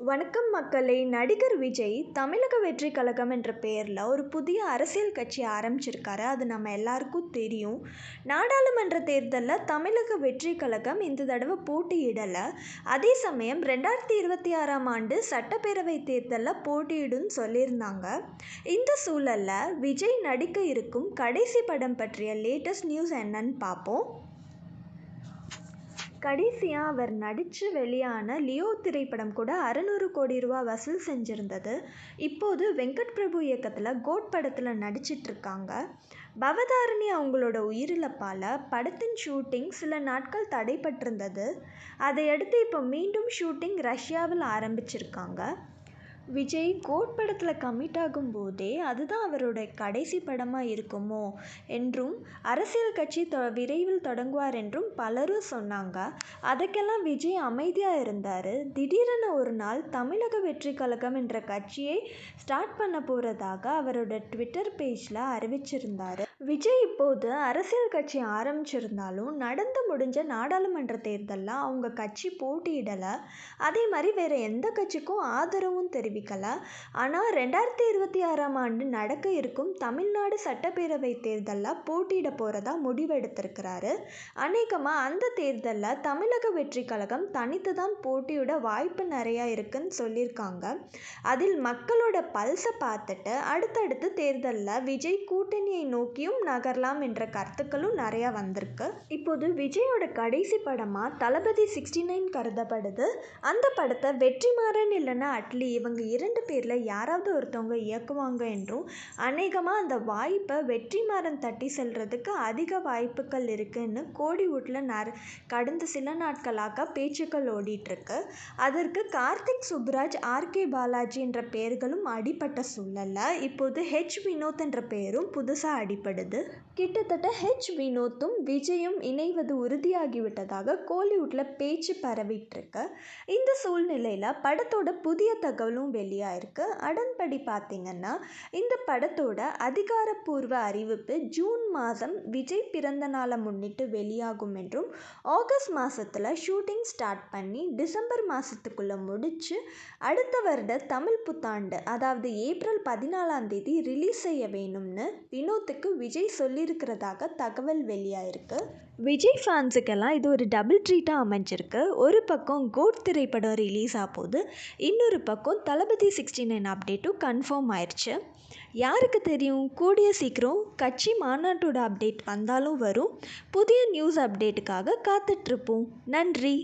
வணக்கம் மக்களே. நடிகர் விஜய் தமிழக வெற்றிக் கழகம் என்ற பெயரில் ஒரு புதிய அரசியல் கட்சி ஆரம்பிச்சிருக்காரு. அது நம்ம எல்லாருக்கும் தெரியும். நாடாளுமன்ற தேர்தலில் தமிழக வெற்றிக் கழகம் இந்த தடவை போட்டியிடலை. அதே சமயம் 2026ஆம் ஆண்டு சட்டப்பேரவை தேர்தலில் போட்டியிடுன்னு சொல்லியிருந்தாங்க. இந்த சூழலில் விஜய் நடிக்க இருக்கும் கடைசி படம் பற்றிய லேட்டஸ்ட் நியூஸ் என்னன்னு பார்ப்போம். கடைசியாக அவர் நடித்து வெளியான லியோ திரைப்படம் கூட 600 கோடி ரூபா வசூல் செஞ்சுருந்தது. இப்போது வெங்கட் பிரபு இயக்கத்தில் கோட் படத்தில் நடிச்சிட்ருக்காங்க. பவதாரணி அவங்களோட உயிரிழப்பால் படத்தின் ஷூட்டிங் சில நாட்கள் தடைப்பட்டிருந்தது. அதையடுத்து இப்போ மீண்டும் ஷூட்டிங் ரஷ்யாவில் ஆரம்பிச்சிருக்காங்க. விஜய் கோட் படத்தில் கமிட் ஆகும்போதே அதுதான் அவரோட கடைசி படமாக இருக்குமோ என்றும், அரசியல் கட்சி விரைவில் தொடங்குவார் என்றும் பலரும் சொன்னாங்க. அதுக்கெல்லாம் விஜய் அமைதியாக இருந்தார். திடீரென ஒரு நாள் தமிழக வெற்றி கழகம் என்ற கட்சியை ஸ்டார்ட் பண்ண போகிறதாக அவரோட ட்விட்டர் பேஜில் அறிவிச்சிருந்தார். விஜய் இப்போது அரசியல் கட்சி ஆரம்பிச்சிருந்தாலும் நடந்து முடிஞ்ச நாடாளுமன்ற தேர்தலில் அவங்க கட்சி போட்டியிடலை. அதே மாதிரி வேறு எந்த கட்சிக்கும் ஆதரவும் தெரிவிக்கலை. ஆனால் 2026ஆம் ஆண்டு நடக்க இருக்கும் தமிழ்நாடு சட்டப்பேரவை தேர்தலில் போட்டியிட போகிறதா முடிவெடுத்திருக்கிறாரு. அநேகமாக அந்த தேர்தலில் தமிழக வெற்றி கழகம் தனித்து தான் போட்டியிட வாய்ப்பு நிறையா இருக்குன்னு சொல்லியிருக்காங்க. அதில் மக்களோட பல்ஸை பார்த்துட்டு அடுத்தடுத்து தேர்தலில் விஜய் கூட்டணியை நோக்கியும் நகரலாம் என்ற கருத்துக்களும் நிறையா வந்திருக்கு. இப்போது விஜயோட கடைசி படமாக தளபதி 69 கருதப்படுது. அந்த படத்தை வெற்றிமாறன் இல்லைன்னா அட்லி இவங்க 2 பேரில் யாராவது ஒருத்தவங்க இயக்குவாங்க என்றும், அநேகமாக அந்த வாய்ப்பை வெற்றிமாறன் தட்டி செல்றதுக்கு அதிக வாய்ப்புகள் இருக்குன்னு கோலிவுட்டில் கடந்த சில நாட்களாக பேச்சுக்கள் ஓடிட்டுருக்கு. அதற்கு கார்த்திக் சுப்புராஜ், ஆர்கே பாலாஜி என்ற பெயர்களும் அடிபட்ட சூழலில் இப்போது ஹெச் வினோத் என்ற பெயரும் புதுசாக அடிப்படுது. கிட்டத்தட்ட ஹெச் வினோத்தும் விஜயும் இணைவது உறுதியாகிவிட்டதாக கோலிவுட்டில் பேச்சு பரவிட்டுருக்கு. இந்த சூழ்நிலையில் படத்தோட புதிய தகவலும் வெளியாயிருக்கு. அதன்படி பார்த்தீங்கன்னா, இந்த படத்தோட அதிகாரப்பூர்வ அறிவிப்பு ஜூன் மாதம் விஜய் பிறந்த நாளை முன்னிட்டு வெளியாகும் என்றும், ஆகஸ்ட் மாதத்தில் ஷூட்டிங் ஸ்டார்ட் பண்ணி டிசம்பர் மாதத்துக்குள்ளே முடித்து அடுத்த வருட தமிழ் புத்தாண்டு அதாவது ஏப்ரல் 14ஆம் தேதி ரிலீஸ் செய்ய வேணும்னு வினோத்துக்கு விஜய் சொல்லியிருக்கிறதாக தகவல் வெளியாயிருக்கு. விஜய் ஃபேன்ஸுக்கெல்லாம் இது ஒரு டபுள் ட்ரீட்டாக அமைஞ்சிருக்கு. ஒரு பக்கம் கோட் திரைப்படம் ரிலீஸ் ஆகும்போது, இன்னொரு பக்கம் தளபதி 69 அப்டேட்டும் கன்ஃபார்ம் ஆயிடுச்சு. யாருக்கு தெரியும், கூடிய சீக்கிரம் கட்சி மாநாட்டோட அப்டேட் வந்தாலும் வரும். புதிய நியூஸ் அப்டேட்டுக்காக காத்துட்ருப்போம். நன்றி.